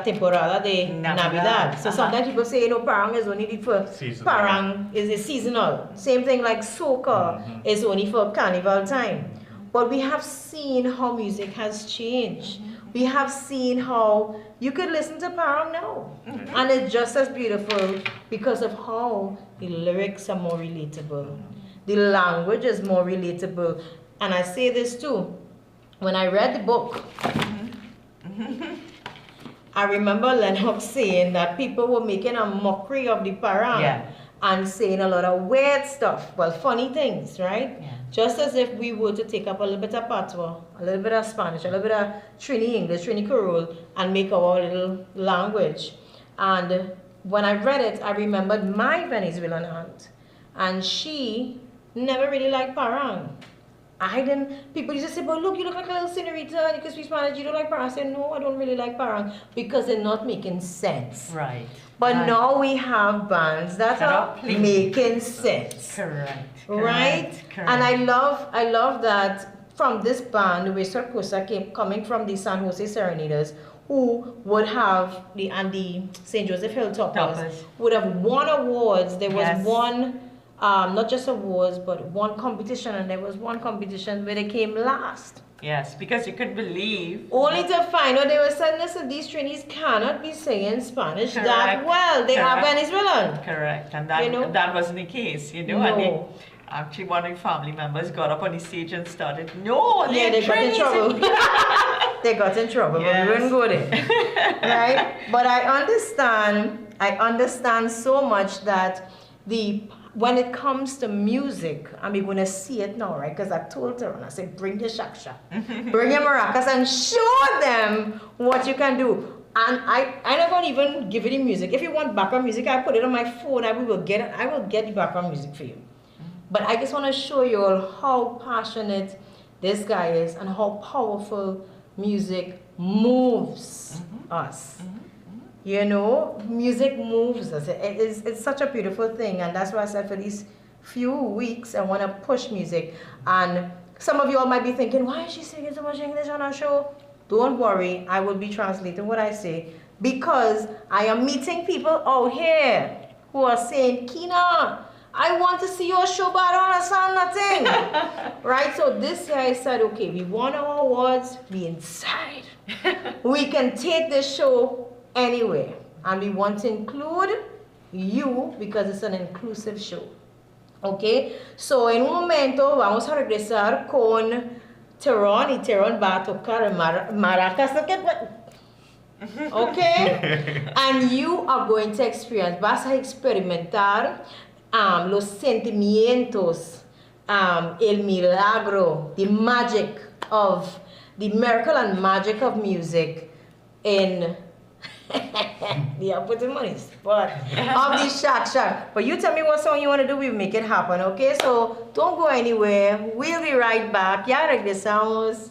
temporada de Navidad. So sometimes people say, you know, parang is only for
Seasonal.
parang is seasonal. Same thing like soca is only for carnival time. But we have seen how music has changed. We have seen how you could listen to parang now, and it's just as beautiful because of how the lyrics are more relatable. The language is more relatable. And I say this too. When I read the book, I remember Lennox saying that people were making a mockery of the parang and saying a lot of weird stuff. Well, funny things, right?
Yeah.
Just as if we were to take up a little bit of patois, a little bit of Spanish, a little bit of Trini English, Trini Creole, and make our little language. And when I read it, I remembered my Venezuelan aunt. And she never really liked parang. People used to say, but look, you look like a little senorita, you can speak Spanish, you don't like parang. I said, no, I don't really like parang because they're not making sense.
Right.
But
Right.
now we have bands that are making sense.
Correct.
Right?
Correct.
And I love that from this band, Nuestra Cosa coming from the San Jose Serenaders, who would have the St. Joseph Hilltoppers would have won awards. There was one, not just awards, but one competition, and there was one competition where they came last.
Yes, because you could believe.
Only to find out they were saying, listen, these Trinis cannot be saying Spanish that
Correct.
well. They are
Correct.
Venezuelan.
Correct, and that,
You know?
that wasn't the case, you know.
No.
And they, actually, one of the family members got up on the stage and started, no,
Yeah, they got in trouble. They got in trouble, but we wouldn't go there. Right? But I understand so much that when it comes to music, and we're going to see it now, right? Because I told Tyron, I said, bring your shak-shak, bring your maracas, and show them what you can do. And I'm not going to even give you the music. If you want background music, I put it on my phone. I will get the background music for you. But I just want to show you all how passionate this guy is and how powerful music moves us. You know, music moves us. It's such a beautiful thing, and that's why I said for these few weeks I want to push music. And some of you all might be thinking, why is she singing so much English on our show? Don't worry, I will be translating what I say, because I am meeting people out here who are saying, Kyna, I want to see your show, but I don't understand nothing. Right? So this year I said, okay, we won our awards, we inside. We can take this show anywhere. And we want to include you because it's an inclusive show. Okay? So en un momento vamos a regresar con Tyron, y Tyron va a tocar maracas. Okay? And you are going to experience, vas a experimentar los sentimientos, el milagro, the magic of, the miracle and magic of music in yeah, put the money spot of the shak. But you tell me what song you want to do, we'll make it happen, okay? So don't go anywhere. We'll be right back. Ya regresamos.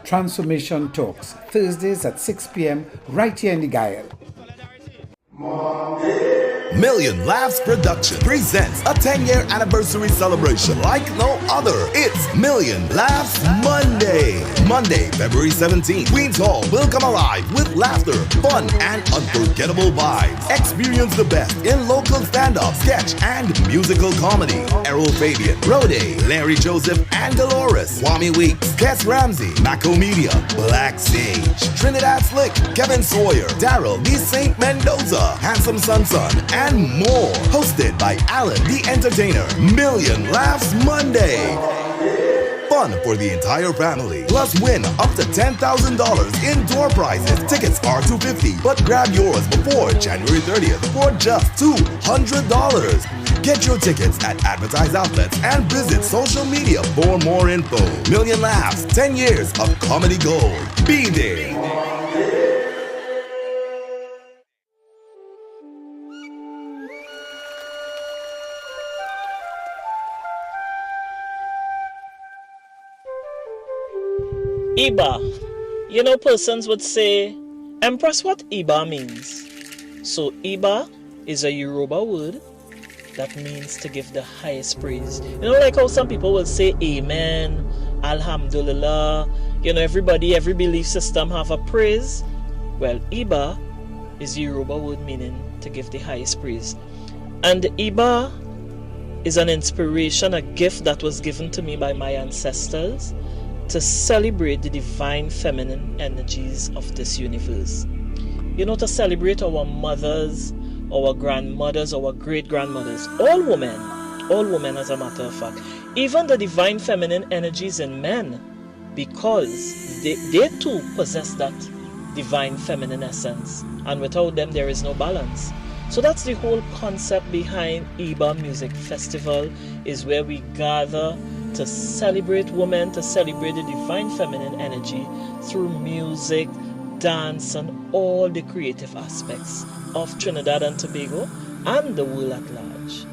Transformation Talks, Thursdays at 6 p.m. right here in the Gayelle.
Million Laughs Production presents a 10-year anniversary celebration like no other. It's Million Laughs Monday. Monday, February 17th. Queen's Hall will come alive with laughter, fun, and unforgettable vibes. Experience the best in local stand-up, sketch, and musical comedy. Errol Fabian, Rode, Larry Joseph, and Dolores. Kwame Weeks, Kes Ramsey, Mako Media, Black Sage, Trinidad Slick, Kevin Sawyer, Daryl D. St. Mendoza, Handsome Sun, and more. Hosted by Alan the Entertainer. Million Laughs Monday. Fun for the entire family. Plus win up to $10,000 in door prizes. Tickets are $250, but grab yours before January 30th for just $200. Get your tickets at advertised outlets and visit social media for more info. Million Laughs, 10 years of comedy gold. Be there.
Iba. You know, persons would say, Empress, what Iba means? So Iba is a Yoruba word that means to give the highest praise. You know, like how some people will say Amen, Alhamdulillah. You know, every belief system have a praise. Well, Iba is Yoruba word meaning to give the highest praise. And Iba is an inspiration, a gift that was given to me by my ancestors to celebrate the divine feminine energies of this universe. You know, to celebrate our mothers, our grandmothers, our great-grandmothers, all women as a matter of fact, even the divine feminine energies in men, because they too possess that divine feminine essence, and without them there is no balance. So that's the whole concept behind Iba Music Festival, is where we gather to celebrate women, to celebrate the divine feminine energy through music, dance, and all the creative aspects of Trinidad and Tobago and the world at large.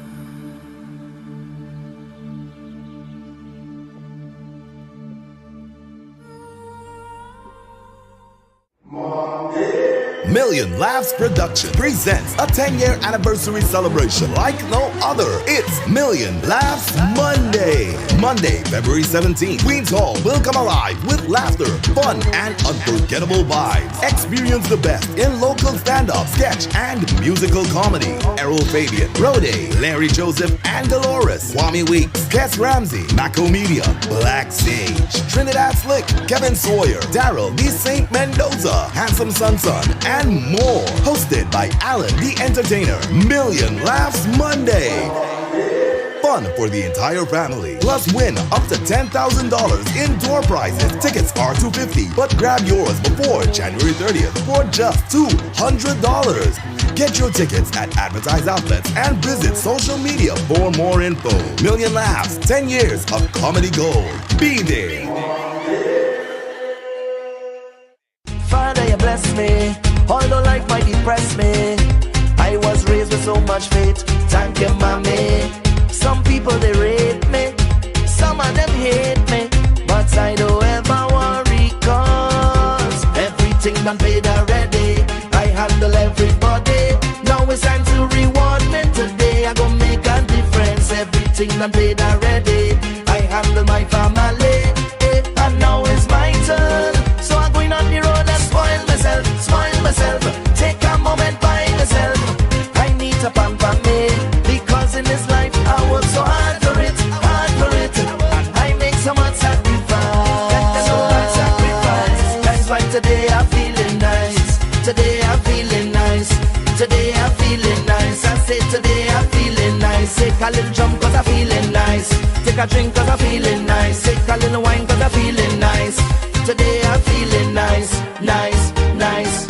Million Laughs Production presents a 10-year anniversary celebration like no other. It's Million Laughs Monday. Monday, February 17th. Queen's Hall will come alive with laughter, fun, and unforgettable vibes. Experience the best in local stand-up, sketch, and musical comedy. Errol Fabian, Rode, Larry Joseph, and Dolores, Kwame Weeks, Kes Ramsey, Mako Media, Black Sage, Trinidad Slick, Kevin Sawyer, Daryl D. St. Mendoza, Handsome Sun, and more. Hosted by Alan the Entertainer. Million Laughs Monday. Fun for the entire family. Plus win up to $10,000 in door prizes. Tickets are $250, but grab yours before January 30th for just $200. Get your tickets at advertised outlets and visit social media for more info. Million Laughs, 10 years of comedy gold. Be there.
Father, you bless me. Although life might depress me, I was raised with so much faith. Thank you, mommy. Some people they rate me, some of them hate me, but I don't ever worry, cause everything done paid already. I handle everybody. Now it's time to reward me today. I gon' make a difference. Everything done paid already. I handle my family, and now it's my turn. So I'm going on the road and spoil myself. Take a moment by myself. I need to pamper me, because in this life I work so hard for it, and I make so much sacrifice. That's why today I'm feeling nice. Today I'm feeling nice. Today I'm feeling nice. I say today I'm feeling nice. Take a little jump cause I'm feeling nice. Take a drink cause I'm feeling nice. Take a little wine cause I'm feeling nice. Today I'm feeling nice, nice, nice.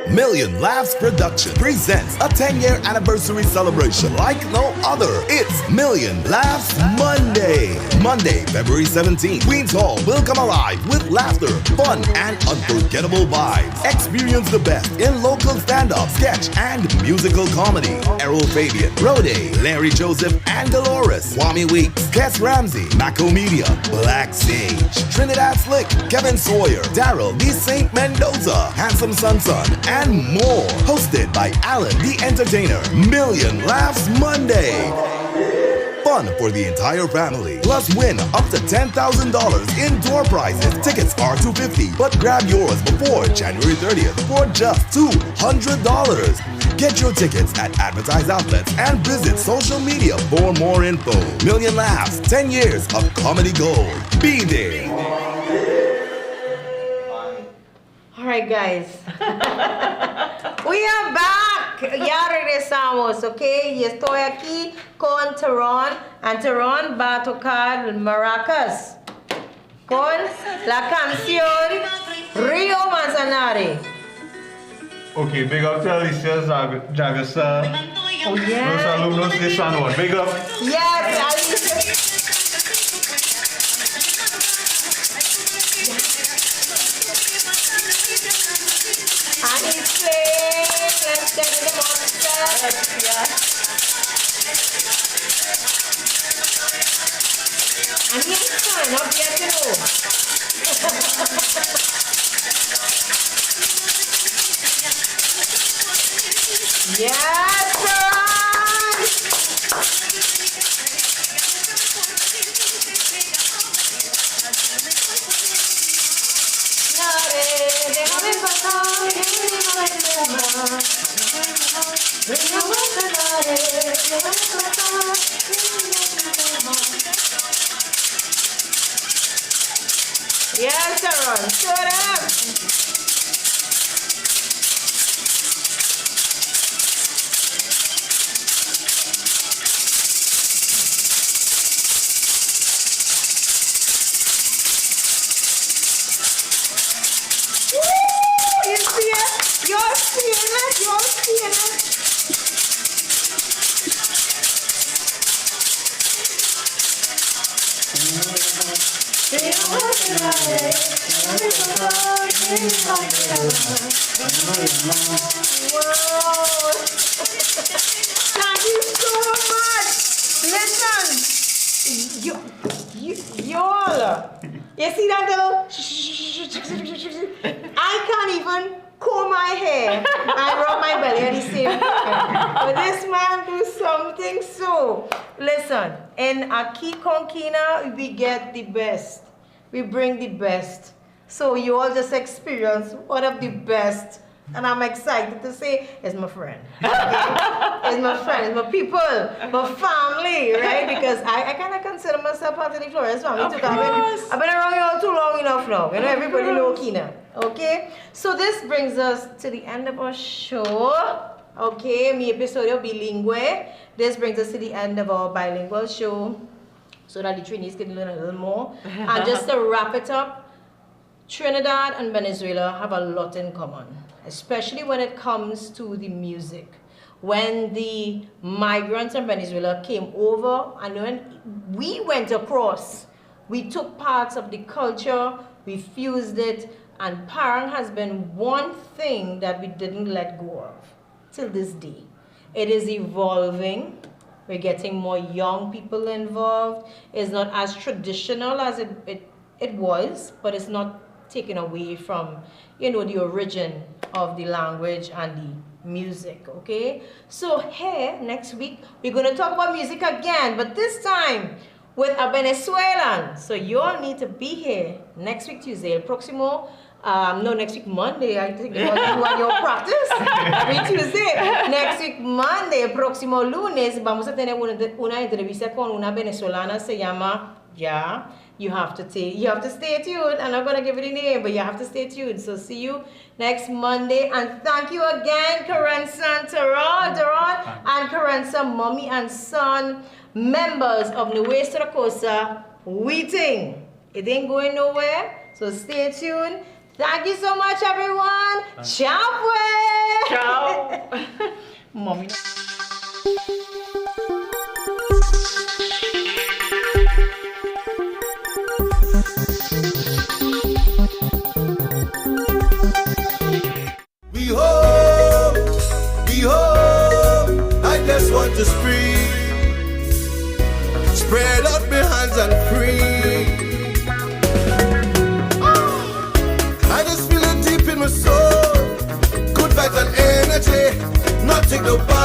Million Laughs Production presents a 10-year anniversary celebration like no other. It's Million Laughs Monday. Monday. Monday, February 17th. Queens Hall will come alive with laughter, fun, and unforgettable vibes. Experience the best in local stand-up, sketch, and musical comedy. Errol Fabian, Rode, Larry Joseph, and Dolores. Kwame Weeks, Kes Ramsey, Mako Media, Black Sage, Trinidad Slick, Kevin Sawyer, Daryl D. St. Mendoza, Handsome Sun, and more. Hosted by Alan the Entertainer. Million Laughs Monday. Fun for the entire family. Plus win up to $10,000 in door prizes. Tickets are $250, but grab yours before January 30th for just $200. Get your tickets at advertised outlets and visit social media for more info. Million Laughs, 10 years of comedy gold. Be there.
All right, guys. We are back. Ya regresamos, ¿ok? Y estoy aquí con Tyron. And Tyron va a tocar maracas con la canción Rio Manzanare.
Okay, big up to Alicia Jagasa.
Oh, yeah.
Los alumnos de San Juan. Big up.
Yes, Alicia. And he's playing, let's get the monster. And he's fine, not yet to know. Yes, son! Déjame pasar, yes, Tyron, shut up. You see it? You're seeing it? You're seeing it? Wow! Thank you so much! Listen! Y'all! You see that though? I can't even comb my hair and rub my belly at the same time. But this man do something so. Listen, in Aquí con Kyna, we get the best. We bring the best. So you all just experience one of the best. And I'm excited to say, it's my friend. Okay? It's my friend, it's my people, my family, right? Because I kind of consider myself part of the Flores family too. I've been around you all too long enough now. You know, everybody know Kyna. Okay? So this brings us to the end of our show. Okay, mi episodio bilingüe. This brings us to the end of our bilingual show so that the Trinities can learn a little more. And just to wrap it up, Trinidad and Venezuela have a lot in common, especially when it comes to the music. When the migrants in Venezuela came over and when we went across, we took parts of the culture, we fused it, and parang has been one thing that we didn't let go of till this day. It is evolving. We're getting more young people involved. It's not as traditional as it was, but it's not taken away from, you know, the origin of the language and the music, okay? So here, next week, we're going to talk about music again, but this time with a Venezuelan. So you all need to be here next week, Tuesday, el próximo, next week, Monday, I think you want your practice. Every Tuesday. Next week, Monday, el próximo lunes, vamos a tener una entrevista con una venezolana, se llama, you have to stay tuned. I'm not going to give it a name, but you have to stay tuned. So see you next Monday. And thank you again, Kerensa and Tyron, and Kerensa, mommy and son, members of Nuestra, Cosa, Ting. It ain't going nowhere, so stay tuned. Thank you so much, everyone. Ciao, pues.
Ciao.
Mommy.
Behold, I just want to spread out my hands and free. I just feel it deep in my soul, good vibes and energy, nothing nobody.